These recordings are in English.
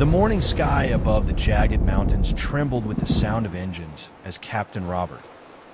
The morning sky above the jagged mountains trembled with the sound of engines as Captain Robert,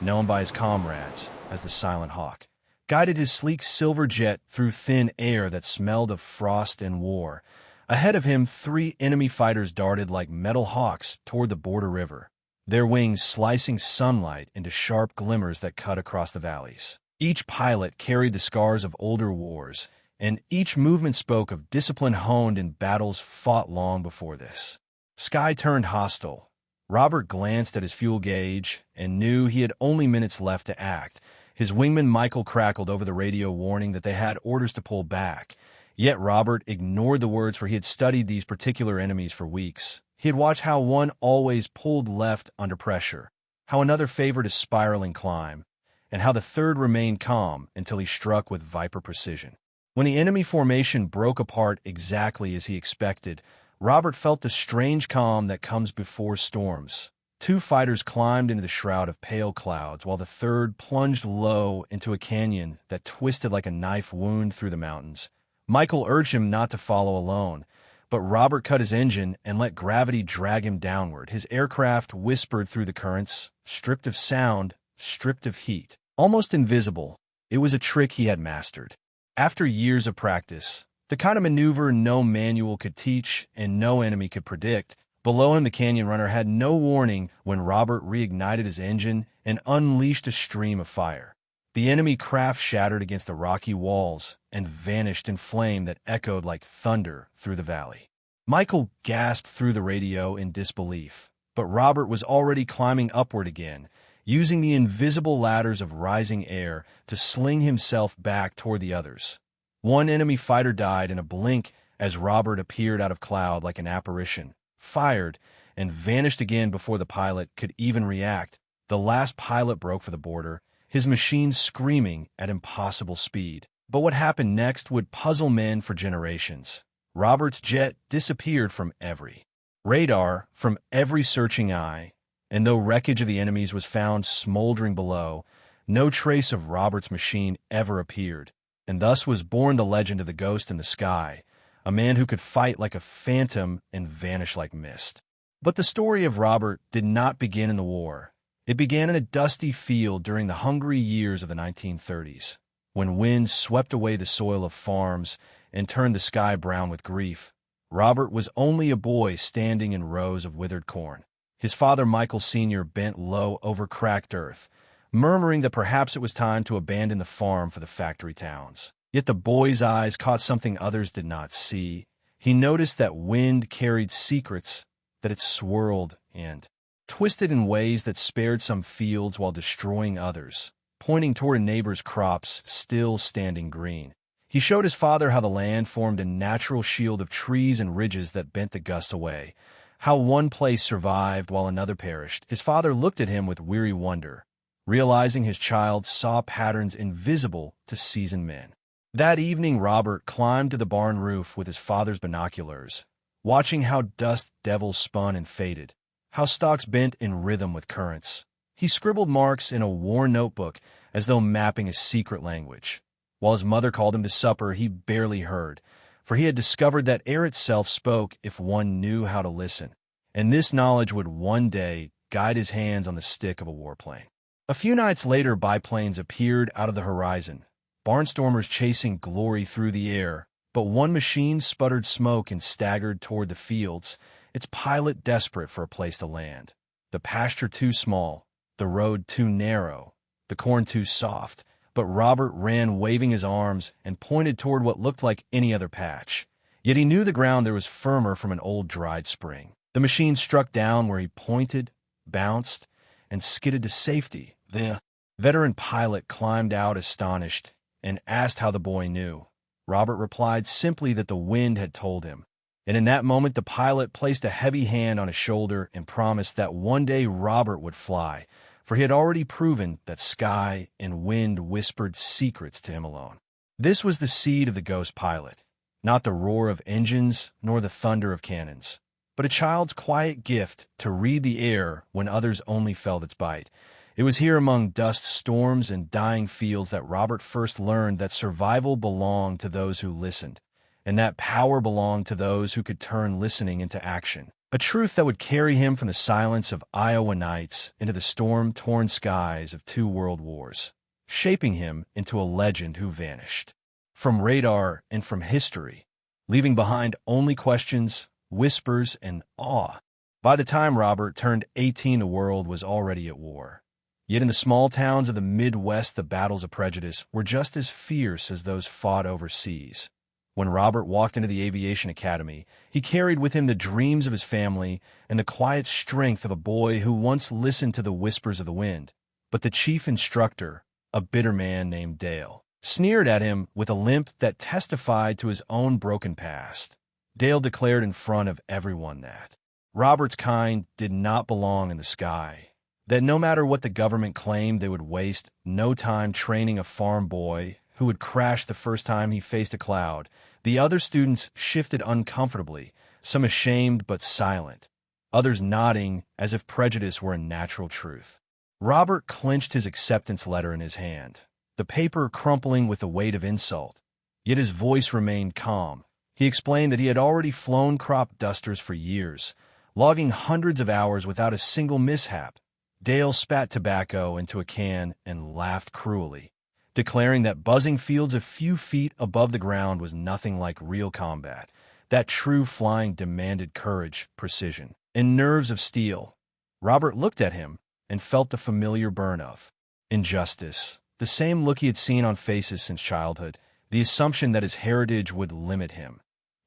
known by his comrades as the Silent Hawk, guided his sleek silver jet through thin air that smelled of frost and war. Ahead of him, 3 enemy fighters darted like metal hawks toward the border river, their wings slicing sunlight into sharp glimmers that cut across the valleys. Each pilot carried the scars of older wars, and each movement spoke of discipline honed in battles fought long before this. Sky turned hostile. Robert glanced at his fuel gauge and knew he had only minutes left to act. His wingman Michael crackled over the radio warning that they had orders to pull back. Yet Robert ignored the words, for he had studied these particular enemies for weeks. He had watched how one always pulled left under pressure, how another favored a spiraling climb, and how the third remained calm until he struck with viper precision. When the enemy formation broke apart exactly as he expected, Robert felt the strange calm that comes before storms. 2 fighters climbed into the shroud of pale clouds, while the third plunged low into a canyon that twisted like a knife wound through the mountains. Michael urged him not to follow alone, but Robert cut his engine and let gravity drag him downward. His aircraft whispered through the currents, stripped of sound, stripped of heat. Almost invisible, it was a trick he had mastered. After years of practice, the kind of maneuver no manual could teach and no enemy could predict, below him the canyon runner had no warning when Robert reignited his engine and unleashed a stream of fire. The enemy craft shattered against the rocky walls and vanished in flame that echoed like thunder through the valley. Michael gasped through the radio in disbelief, but Robert was already climbing upward again, using the invisible ladders of rising air to sling himself back toward the others. 1 enemy fighter died in a blink as Robert appeared out of cloud like an apparition, fired, and vanished again before the pilot could even react. The last pilot broke for the border, his machine screaming at impossible speed. But what happened next would puzzle men for generations. Robert's jet disappeared from every radar, from every searching eye, and though wreckage of the enemies was found smoldering below, no trace of Robert's machine ever appeared. And thus was born the legend of the ghost in the sky, a man who could fight like a phantom and vanish like mist. But the story of Robert did not begin in the war. It began in a dusty field during the hungry years of the 1930s, when winds swept away the soil of farms and turned the sky brown with grief. Robert was only a boy standing in rows of withered corn. His father, Michael Sr., bent low over cracked earth, murmuring that perhaps it was time to abandon the farm for the factory towns. Yet the boy's eyes caught something others did not see. He noticed that wind carried secrets, that it swirled and twisted in ways that spared some fields while destroying others, pointing toward a neighbor's crops still standing green. He showed his father how the land formed a natural shield of trees and ridges that bent the gusts away, how one place survived while another perished. His father looked at him with weary wonder, realizing his child saw patterns invisible to seasoned men. That evening, Robert climbed to the barn roof with his father's binoculars, watching how dust devils spun and faded, how stalks bent in rhythm with currents. He scribbled marks in a worn notebook as though mapping a secret language. While his mother called him to supper, he barely heard, for he had discovered that air itself spoke if one knew how to listen, and this knowledge would one day guide his hands on the stick of a warplane. A few nights later, biplanes appeared out of the horizon, barnstormers chasing glory through the air, but one machine sputtered smoke and staggered toward the fields, its pilot desperate for a place to land. The pasture too small, the road too narrow, the corn too soft, but Robert ran waving his arms and pointed toward what looked like any other patch. Yet he knew the ground there was firmer from an old dried spring. The machine struck down where he pointed, bounced, and skidded to safety. The veteran pilot climbed out astonished and asked how the boy knew. Robert replied simply that the wind had told him. And in that moment, the pilot placed a heavy hand on his shoulder and promised that one day Robert would fly, for he had already proven that sky and wind whispered secrets to him alone. This was the seed of the ghost pilot, not the roar of engines nor the thunder of cannons, but a child's quiet gift to read the air when others only felt its bite. It was here among dust storms and dying fields that Robert first learned that survival belonged to those who listened, and that power belonged to those who could turn listening into action. A truth that would carry him from the silence of Iowa nights into the storm-torn skies of 2 world wars, shaping him into a legend who vanished from radar and from history, leaving behind only questions, whispers, and awe. By the time Robert turned 18, the world was already at war. Yet in the small towns of the Midwest, the battles of prejudice were just as fierce as those fought overseas. When Robert walked into the aviation academy, he carried with him the dreams of his family and the quiet strength of a boy who once listened to the whispers of the wind. But the chief instructor, a bitter man named Dale, sneered at him with a limp that testified to his own broken past. Dale declared in front of everyone that Robert's kind did not belong in the sky, that no matter what the government claimed, they would waste no time training a farm boy who would crash the first time he faced a cloud. The other students shifted uncomfortably, some ashamed but silent, others nodding as if prejudice were a natural truth. Robert clenched his acceptance letter in his hand, the paper crumpling with the weight of insult. Yet his voice remained calm. He explained that he had already flown crop dusters for years, logging hundreds of hours without a single mishap. Dale spat tobacco into a can and laughed cruelly, declaring that buzzing fields a few feet above the ground was nothing like real combat, that true flying demanded courage, precision, and nerves of steel. Robert looked at him and felt the familiar burn of injustice, the same look he had seen on faces since childhood, the assumption that his heritage would limit him.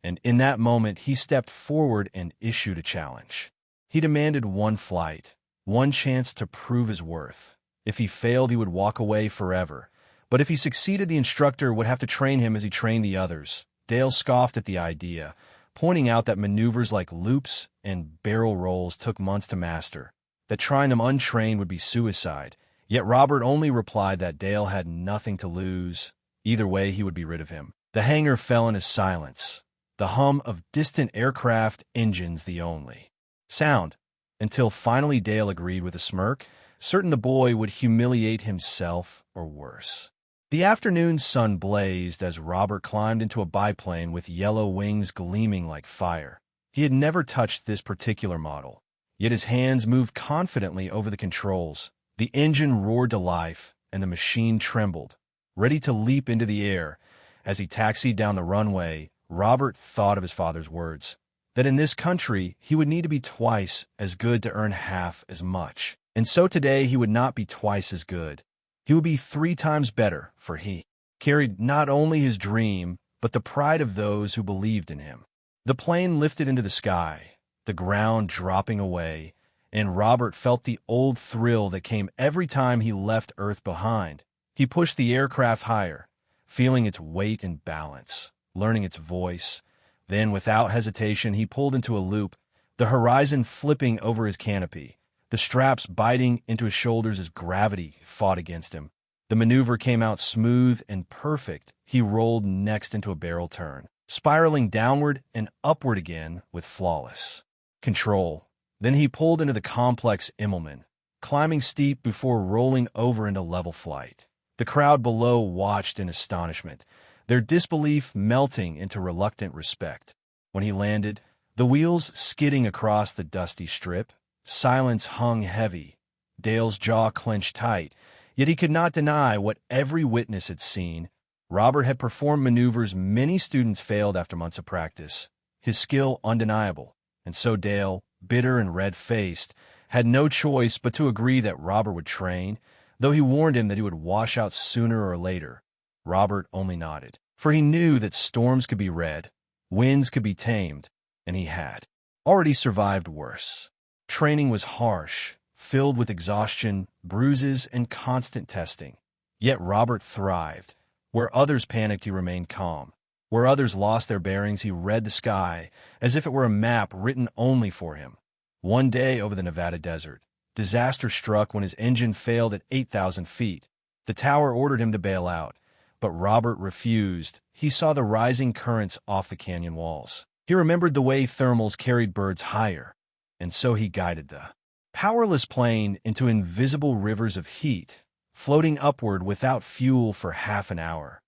And in that moment, he stepped forward and issued a challenge. He demanded one flight, one chance to prove his worth. If he failed, he would walk away forever. But if he succeeded, the instructor would have to train him as he trained the others. Dale scoffed at the idea, pointing out that maneuvers like loops and barrel rolls took months to master, that trying them untrained would be suicide. Yet Robert only replied that Dale had nothing to lose. Either way, he would be rid of him. The hangar fell into silence, the hum of distant aircraft engines the only sound, until finally Dale agreed with a smirk, certain the boy would humiliate himself or worse. The afternoon sun blazed as Robert climbed into a biplane with yellow wings gleaming like fire. He had never touched this particular model, yet his hands moved confidently over the controls. The engine roared to life, and the machine trembled, ready to leap into the air. As he taxied down the runway, Robert thought of his father's words, that in this country he would need to be twice as good to earn half as much. And so today he would not be twice as good. He would be 3 times better, for he carried not only his dream, but the pride of those who believed in him. The plane lifted into the sky, the ground dropping away, and Robert felt the old thrill that came every time he left Earth behind. He pushed the aircraft higher, feeling its weight and balance, learning its voice. Then, without hesitation, he pulled into a loop, the horizon flipping over his canopy, the straps biting into his shoulders as gravity fought against him. The maneuver came out smooth and perfect. He rolled next into a barrel turn, spiraling downward and upward again with flawless control. Then he pulled into the complex Immelman, climbing steep before rolling over into level flight. The crowd below watched in astonishment, their disbelief melting into reluctant respect. When he landed, the wheels skidding across the dusty strip, silence hung heavy. Dale's jaw clenched tight, yet he could not deny what every witness had seen. Robert had performed maneuvers many students failed after months of practice, his skill undeniable, and so Dale, bitter and red-faced, had no choice but to agree that Robert would train, though he warned him that he would wash out sooner or later. Robert only nodded, for he knew that storms could be read, winds could be tamed, and he had already survived worse. Training was harsh, filled with exhaustion, bruises, and constant testing. Yet Robert thrived. Where others panicked, he remained calm. Where others lost their bearings, he read the sky as if it were a map written only for him. One day over the Nevada desert, disaster struck when his engine failed at 8,000 feet. The tower ordered him to bail out, but Robert refused. He saw the rising currents off the canyon walls. He remembered the way thermals carried birds higher, and so he guided the powerless plane into invisible rivers of heat, floating upward without fuel for half an hour.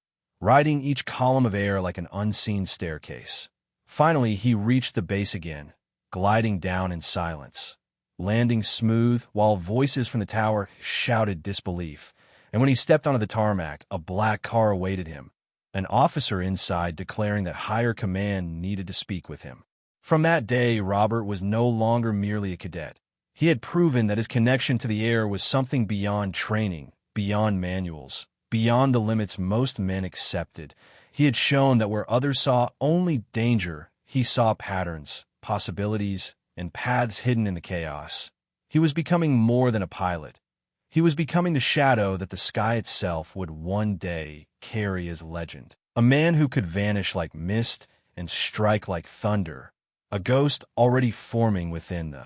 riding each column of air like an unseen staircase. Finally, he reached the base again, gliding down in silence, landing smooth while voices from the tower shouted disbelief. And when he stepped onto the tarmac, a black car awaited him, an officer inside declaring that higher command needed to speak with him. From that day, Robert was no longer merely a cadet. He had proven that his connection to the air was something beyond training, beyond manuals, beyond the limits most men accepted. He had shown that where others saw only danger, he saw patterns, possibilities, and paths hidden in the chaos. He was becoming more than a pilot. He was becoming the shadow that the sky itself would one day carry as legend. A man who could vanish like mist and strike like thunder. A ghost already forming within the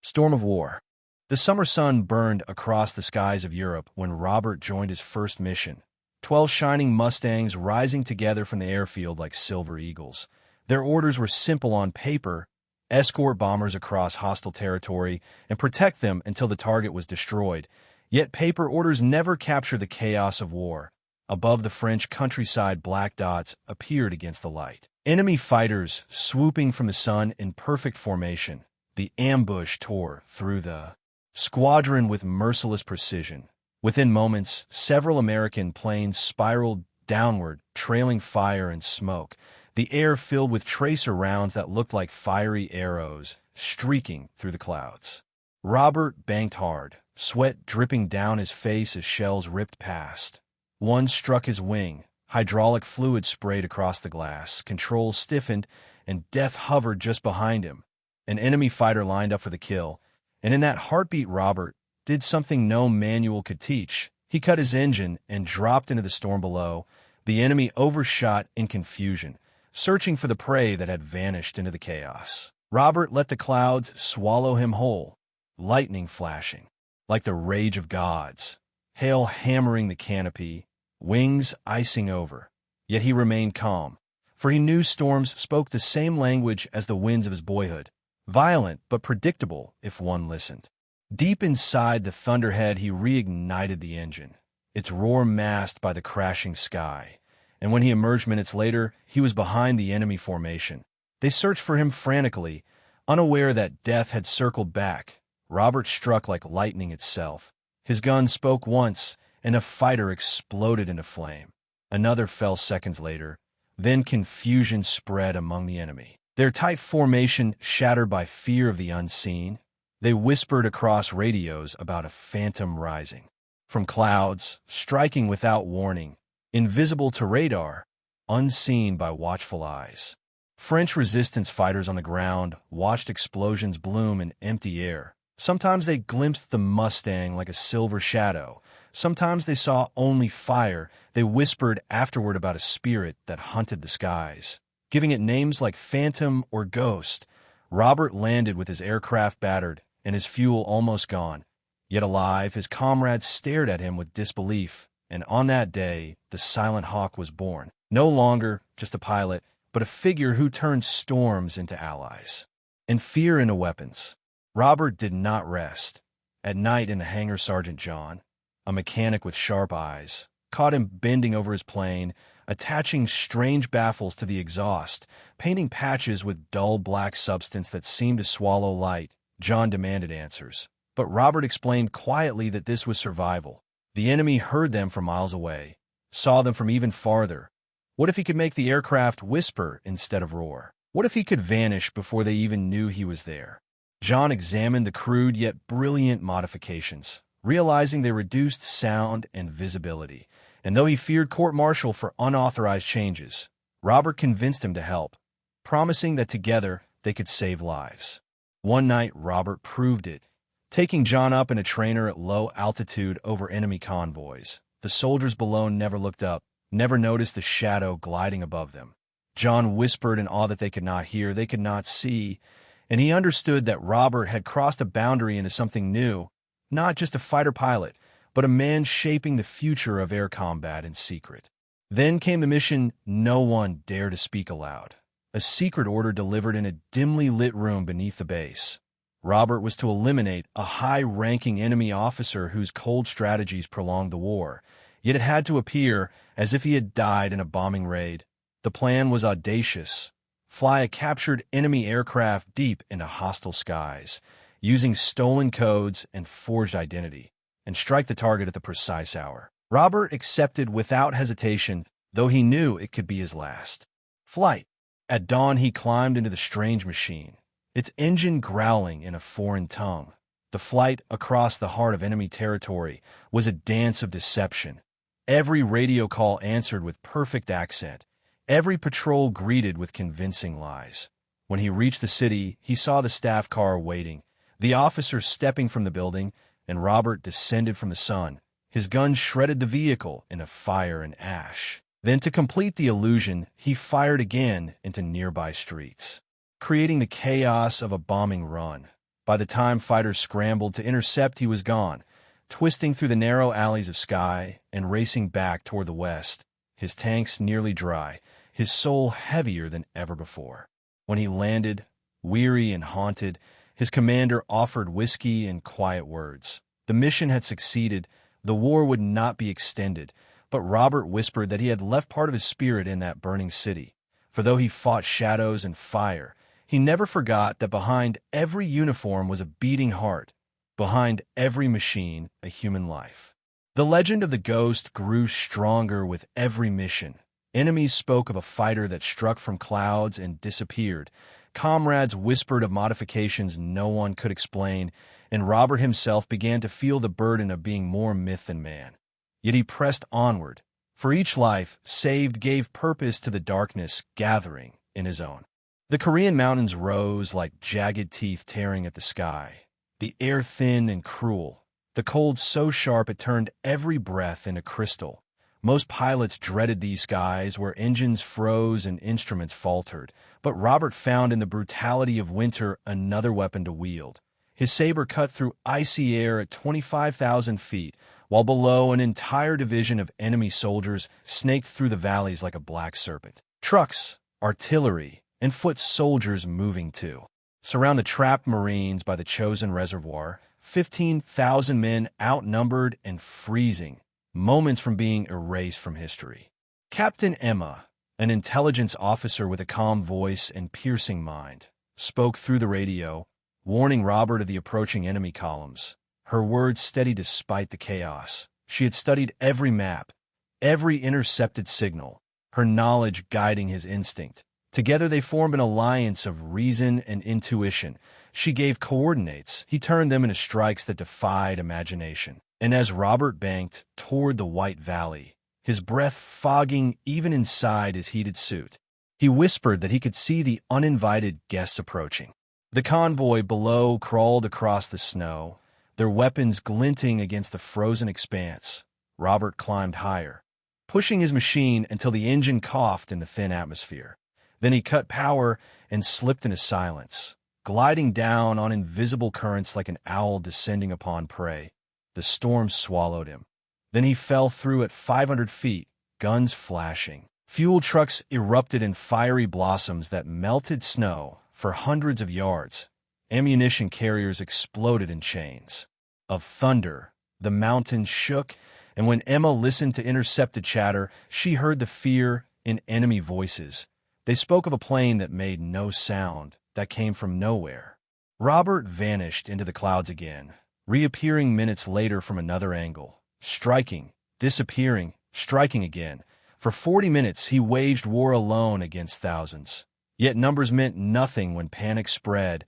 storm of war. The summer sun burned across the skies of Europe when Robert joined his first mission. 12 shining Mustangs rising together from the airfield like silver eagles. Their orders were simple on paper: escort bombers across hostile territory and protect them until the target was destroyed. Yet paper orders never capture the chaos of war. Above the French countryside, black dots appeared against the light. Enemy fighters swooping from the sun in perfect formation. The ambush tore through the squadron with merciless precision. Within moments, several American planes spiraled downward, trailing fire and smoke, the air filled with tracer rounds that looked like fiery arrows streaking through the clouds. Robert banked hard, sweat dripping down his face as shells ripped past. One struck his wing. Hydraulic fluid sprayed across the glass, controls stiffened, and death hovered just behind him. An enemy fighter lined up for the kill, and in that heartbeat Robert did something no manual could teach. He cut his engine and dropped into the storm below. The enemy overshot in confusion, searching for the prey that had vanished into the chaos. Robert let the clouds swallow him whole, lightning flashing like the rage of gods, hail hammering the canopy, wings icing over. Yet he remained calm, for he knew storms spoke the same language as the winds of his boyhood, violent but predictable if one listened. Deep inside the thunderhead, he reignited the engine, its roar masked by the crashing sky. And when he emerged minutes later, he was behind the enemy formation. They searched for him frantically, unaware that death had circled back. Robert struck like lightning itself. His gun spoke once, and a fighter exploded into flame. Another fell seconds later. Then confusion spread among the enemy. Their tight formation shattered by fear of the unseen. They whispered across radios about a phantom rising from clouds, striking without warning, invisible to radar, unseen by watchful eyes. French resistance fighters on the ground watched explosions bloom in empty air. Sometimes they glimpsed the Mustang like a silver shadow. Sometimes they saw only fire. They whispered afterward about a spirit that hunted the skies, giving it names like Phantom or Ghost. Robert landed with his aircraft battered and his fuel almost gone. Yet alive, his comrades stared at him with disbelief. And on that day, the Silent Hawk was born. No longer just a pilot, but a figure who turned storms into allies and fear into weapons. Robert did not rest. At night in the hangar, Sergeant John, a mechanic with sharp eyes, caught him bending over his plane, attaching strange baffles to the exhaust, painting patches with dull black substance that seemed to swallow light. John demanded answers, but Robert explained quietly that this was survival. The enemy heard them from miles away, saw them from even farther. What if he could make the aircraft whisper instead of roar? What if he could vanish before they even knew he was there? John examined the crude yet brilliant modifications, realizing they reduced sound and visibility. And though he feared court-martial for unauthorized changes, Robert convinced him to help, promising that together they could save lives. One night, Robert proved it, taking John up in a trainer at low altitude over enemy convoys. The soldiers below never looked up, never noticed the shadow gliding above them. John whispered in awe that they could not hear, they could not see, and he understood that Robert had crossed a boundary into something new, not just a fighter pilot, but a man shaping the future of air combat in secret. Then came the mission no one dared to speak aloud, a secret order delivered in a dimly lit room beneath the base. Robert was to eliminate a high-ranking enemy officer whose cold strategies prolonged the war, yet it had to appear as if he had died in a bombing raid. The plan was audacious. Fly a captured enemy aircraft deep into hostile skies, using stolen codes and forged identity, and strike the target at the precise hour. Robert accepted without hesitation, though he knew it could be his last. Flight. At dawn he climbed into the strange machine, its engine growling in a foreign tongue. The flight across the heart of enemy territory was a dance of deception. Every radio call answered with perfect accent, every patrol greeted with convincing lies. When he reached the city, he saw the staff car waiting, the officers stepping from the building, and Robert descended from the sun. His gun shredded the vehicle into fire and ash. Then, to complete the illusion, he fired again into nearby streets, creating the chaos of a bombing run. By the time fighters scrambled to intercept, he was gone, twisting through the narrow alleys of Skye and racing back toward the west, his tanks nearly dry, his soul heavier than ever before. When he landed, weary and haunted, his commander offered whiskey and quiet words. The mission had succeeded, the war would not be extended, but Robert whispered that he had left part of his spirit in that burning city. For though he fought shadows and fire, he never forgot that behind every uniform was a beating heart, behind every machine a human life. The legend of the Ghost grew stronger with every mission. Enemies spoke of a fighter that struck from clouds and disappeared. Comrades whispered of modifications no one could explain, and Robert himself began to feel the burden of being more myth than man. Yet he pressed onward, for each life saved gave purpose to the darkness gathering in his own. The Korean mountains rose like jagged teeth tearing at the sky, the air thin and cruel, the cold so sharp it turned every breath into crystal. Most pilots dreaded these skies where engines froze and instruments faltered, but Robert found in the brutality of winter another weapon to wield. His saber cut through icy air at 25,000 feet, while below an entire division of enemy soldiers snaked through the valleys like a black serpent. Trucks, artillery, and foot soldiers moving too. Surround the trapped Marines by the chosen reservoir, 15,000 men outnumbered and freezing, moments from being erased from history. Captain Emma, an intelligence officer with a calm voice and piercing mind, spoke through the radio, warning Robert of the approaching enemy columns. Her words steady despite the chaos. She had studied every map, every intercepted signal, her knowledge guiding his instinct. Together they formed an alliance of reason and intuition. She gave coordinates. He turned them into strikes that defied imagination. And as Robert banked toward the White Valley, his breath fogging even inside his heated suit, he whispered that he could see the uninvited guests approaching. The convoy below crawled across the snow, their weapons glinting against the frozen expanse. Robert climbed higher, pushing his machine until the engine coughed in the thin atmosphere. Then he cut power and slipped into silence, gliding down on invisible currents like an owl descending upon prey. The storm swallowed him. Then he fell through at 500 feet, guns flashing. Fuel trucks erupted in fiery blossoms that melted snow for hundreds of yards. Ammunition carriers exploded in chains of thunder. The mountains shook, and when Emma listened to intercepted chatter, she heard the fear in enemy voices. They spoke of a plane that made no sound, that came from nowhere. Robert vanished into the clouds again, reappearing minutes later from another angle, striking, disappearing, striking again. For 40 minutes he waged war alone against thousands. Yet numbers meant nothing when panic spread.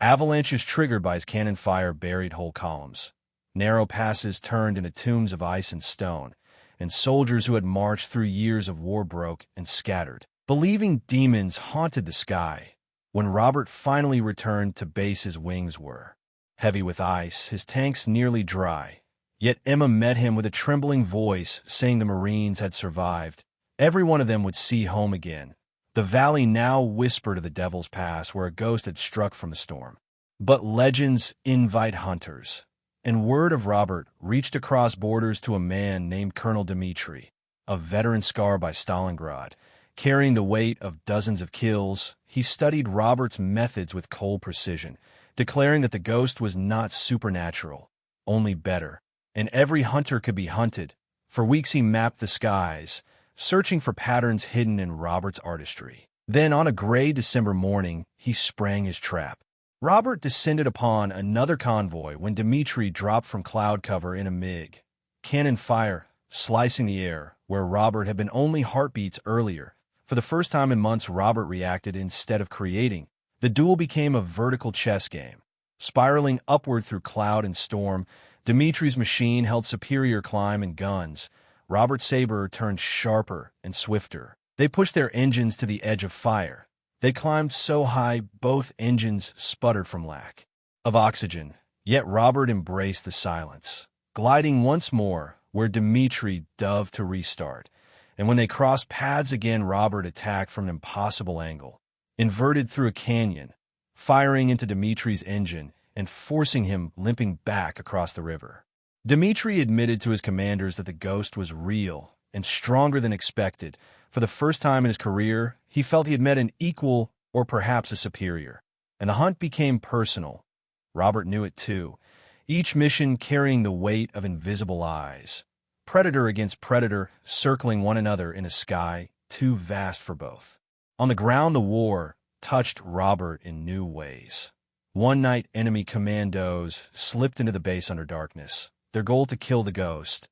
Avalanches triggered by his cannon fire buried whole columns. Narrow passes turned into tombs of ice and stone, and soldiers who had marched through years of war broke and scattered. Believing demons haunted the sky. When Robert finally returned to base, his wings were heavy with ice, his tanks nearly dry. Yet Emma met him with a trembling voice, saying the Marines had survived. Every one of them would see home again. The valley now whispered of the Devil's Pass, where a ghost had struck from the storm. But legends invite hunters, and word of Robert reached across borders to a man named Colonel Dmitri, a veteran scarred by Stalingrad. Carrying the weight of dozens of kills, he studied Robert's methods with cold precision, declaring that the ghost was not supernatural, only better, and every hunter could be hunted, For weeks he mapped the skies, searching for patterns hidden in Robert's artistry. Then, on a gray December morning, he sprang his trap. Robert descended upon another convoy when Dmitri dropped from cloud cover in a MiG. Cannon fire, slicing the air, where Robert had been only heartbeats earlier. For the first time in months, Robert reacted instead of creating. The duel became a vertical chess game. Spiraling upward through cloud and storm, Dmitri's machine held superior climb and guns. Robert's saber turned sharper and swifter. They pushed their engines to the edge of fire. They climbed so high both engines sputtered from lack of oxygen. Yet Robert embraced the silence, gliding once more where Dmitri dove to restart. And when they crossed paths again, Robert attacked from an impossible angle, inverted through a canyon, firing into Dmitri's engine and forcing him limping back across the river. Dmitri admitted to his commanders that the ghost was real and stronger than expected. For the first time in his career, he felt he had met an equal or perhaps a superior. And the hunt became personal. Robert knew it too, each mission carrying the weight of invisible eyes. Predator against predator, circling one another in a sky too vast for both. On the ground, the war touched Robert in new ways. One night, enemy commandos slipped into the base under darkness, their goal to kill the ghost.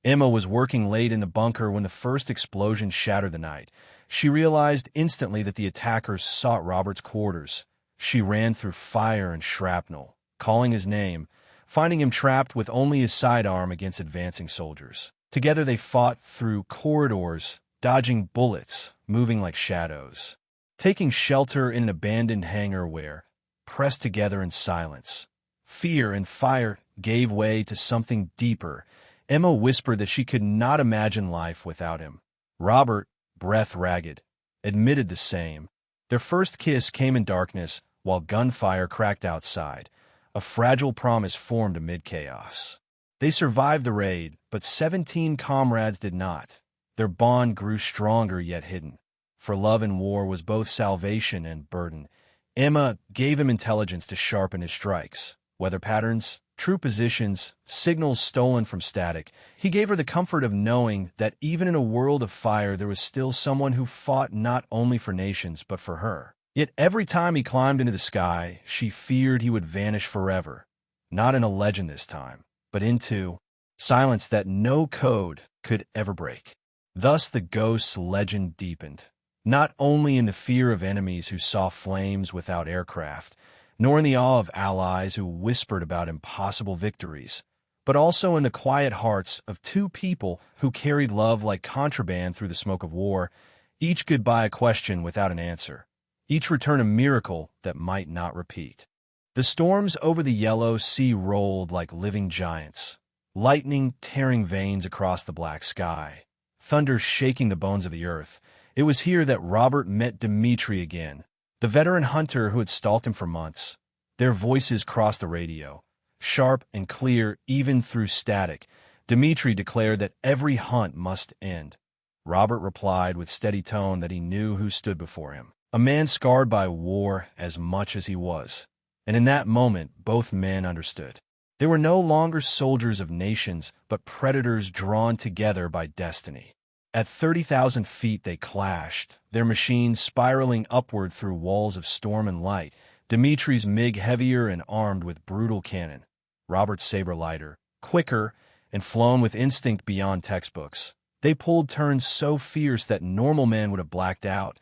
Emma was working late in the bunker when the first explosion shattered the night. She realized instantly that the attackers sought Robert's quarters. She ran through fire and shrapnel, calling his name, finding him trapped with only his sidearm against advancing soldiers. Together they fought through corridors, dodging bullets, moving like shadows, taking shelter in an abandoned hangar where, pressed together in silence, fear and fire gave way to something deeper. Emma whispered that she could not imagine life without him. Robert, breath ragged, admitted the same. Their first kiss came in darkness while gunfire cracked outside. A fragile promise formed amid chaos. They survived the raid, but 17 comrades did not. Their bond grew stronger yet hidden. For love and war was both salvation and burden. Emma gave him intelligence to sharpen his strikes. Weather patterns, true positions, signals stolen from static. He gave her the comfort of knowing that even in a world of fire there was still someone who fought not only for nations but for her. Yet every time he climbed into the sky, she feared he would vanish forever. Not in a legend this time, but into silence that no code could ever break. Thus the ghost's legend deepened, not only in the fear of enemies who saw flames without aircraft, nor in the awe of allies who whispered about impossible victories, but also in the quiet hearts of two people who carried love like contraband through the smoke of war, each goodbye a question without an answer, each return a miracle that might not repeat. The storms over the yellow sea rolled like living giants, lightning tearing veins across the black sky, thunder shaking the bones of the earth. It was here that Robert met Dmitri again, the veteran hunter who had stalked him for months. Their voices crossed the radio, sharp and clear even through static. Dmitri declared that every hunt must end. Robert replied with steady tone that he knew who stood before him, a man scarred by war as much as he was. And in that moment, both men understood. They were no longer soldiers of nations, but predators drawn together by destiny. At 30,000 feet they clashed, their machines spiraling upward through walls of storm and light, Dmitri's MiG heavier and armed with brutal cannon, Robert's saber lighter, quicker, and flown with instinct beyond textbooks. They pulled turns so fierce that normal men would have blacked out.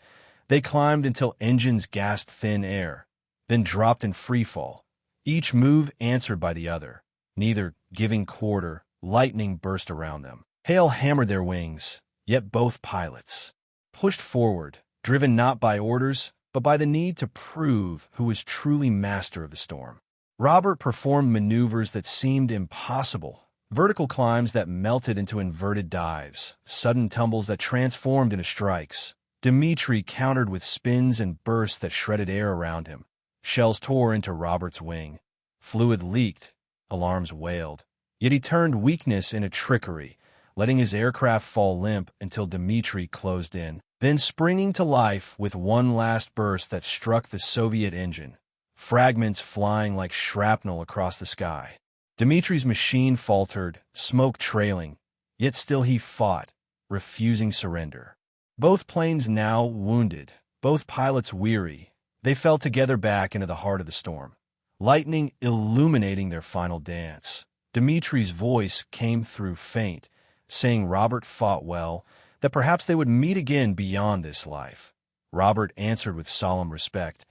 They climbed until engines gasped thin air, then dropped in freefall, each move answered by the other, neither giving quarter. Lightning burst around them. Hail hammered their wings. Yet both pilots pushed forward, driven not by orders, but by the need to prove who was truly master of the storm. Robert performed maneuvers that seemed impossible, vertical climbs that melted into inverted dives, sudden tumbles that transformed into strikes. Dmitri countered with spins and bursts that shredded air around him. Shells tore into Robert's wing. Fluid leaked. Alarms wailed. Yet he turned weakness into trickery, letting his aircraft fall limp until Dmitri closed in, then springing to life with one last burst that struck the Soviet engine, fragments flying like shrapnel across the sky. Dmitri's machine faltered, smoke trailing, Yet still he fought, refusing surrender. Both planes now wounded, both pilots weary, they fell together back into the heart of the storm, lightning illuminating their final dance. Dimitri's voice came through faint, saying Robert fought well, that perhaps they would meet again beyond this life. Robert answered with solemn respect,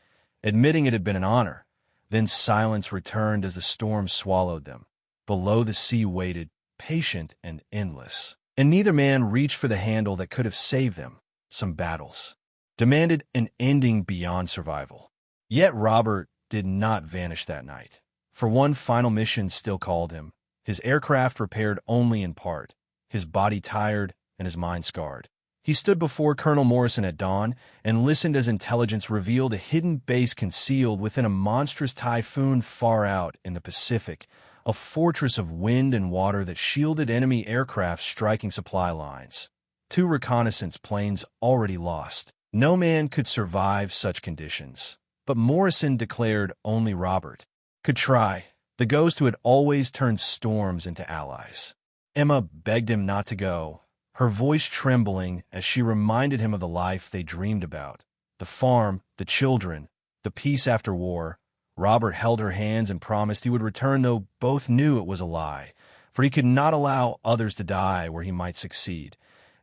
admitting it had been an honor. Then silence returned as the storm swallowed them. Below the sea waited, patient and endless. And neither man reached for the handle that could have saved them. Some battles demanded an ending beyond survival. Yet Robert did not vanish that night. For one final mission still called him, his aircraft repaired only in part, his body tired and his mind scarred. He stood before Colonel Morrison at dawn and listened as intelligence revealed a hidden base concealed within a monstrous typhoon far out in the Pacific, a fortress of wind and water that shielded enemy aircraft striking supply lines. 2 reconnaissance planes already lost. No man could survive such conditions. But Morrison declared only Robert could try, the ghost who had always turned storms into allies. Emma begged him not to go, her voice trembling as she reminded him of the life they dreamed about. The farm, the children, the peace after war. Robert held her hands and promised he would return, though both knew it was a lie, for he could not allow others to die where he might succeed.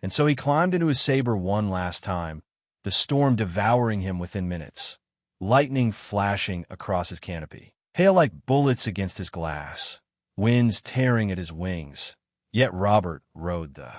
And so he climbed into his Sabre one last time, the storm devouring him within minutes, lightning flashing across his canopy, hail like bullets against his glass, winds tearing at his wings. Yet Robert rode the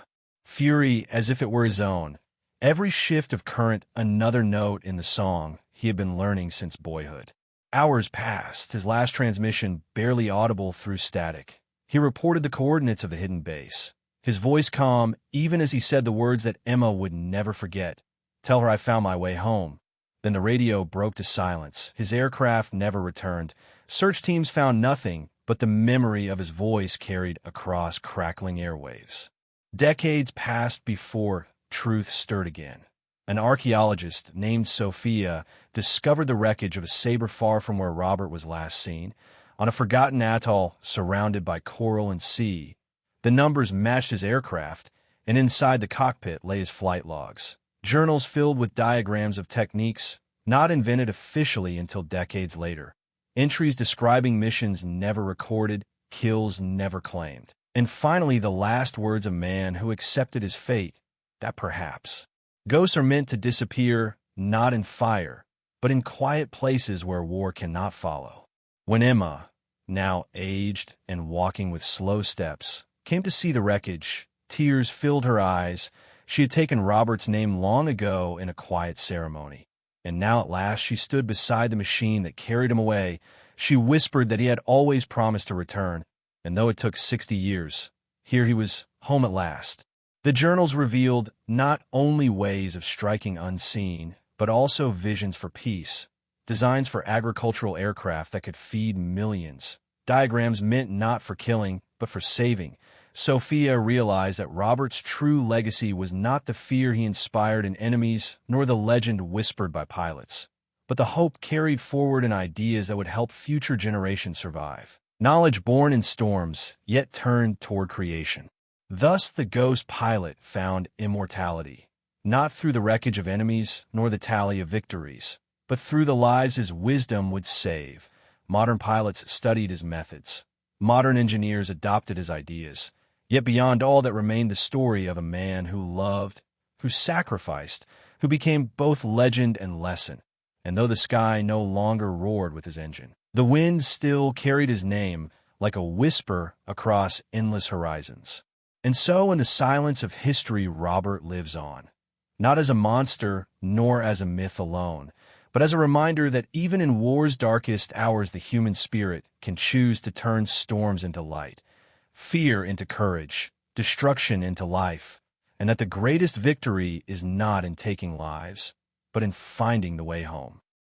fury as if it were his own. Every shift of current another note in the song he had been learning since boyhood. Hours passed, his last transmission barely audible through static. He reported the coordinates of the hidden base, his voice calm even as he said the words that Emma would never forget. Tell her I found my way home. Then the radio broke to silence. His aircraft never returned. Search teams found nothing, but the memory of his voice carried across crackling airwaves. Decades passed before truth stirred again. An archaeologist named Sophia discovered the wreckage of a Sabre far from where Robert was last seen, on a forgotten atoll surrounded by coral and sea. The numbers matched his aircraft, and inside the cockpit lay his flight logs. Journals filled with diagrams of techniques not invented officially until decades later. Entries describing missions never recorded, kills never claimed. And finally, the last words of man who accepted his fate, that perhaps ghosts are meant to disappear not in fire, but in quiet places where war cannot follow. When Emma, now aged and walking with slow steps, came to see the wreckage, tears filled her eyes. She had taken Robert's name long ago in a quiet ceremony. And now at last she stood beside the machine that carried him away. She whispered that he had always promised to return, and though it took 60 years, here he was, home at last. The journals revealed not only ways of striking unseen, but also visions for peace, designs for agricultural aircraft that could feed millions, diagrams meant not for killing, but for saving. Sophia realized that Robert's true legacy was not the fear he inspired in enemies, nor the legend whispered by pilots, but the hope carried forward in ideas that would help future generations survive. Knowledge born in storms, yet turned toward creation. Thus the ghost pilot found immortality, not through the wreckage of enemies, nor the tally of victories, but through the lives his wisdom would save. Modern pilots studied his methods. Modern engineers adopted his ideas. Yet beyond all that remained the story of a man who loved, who sacrificed, who became both legend and lesson. And though the sky no longer roared with his engine, the wind still carried his name like a whisper across endless horizons. And so in the silence of history, Robert lives on, not as a monster nor as a myth alone, but as a reminder that even in war's darkest hours, the human spirit can choose to turn storms into light, fear into courage, destruction into life, and that the greatest victory is not in taking lives, but in finding the way home.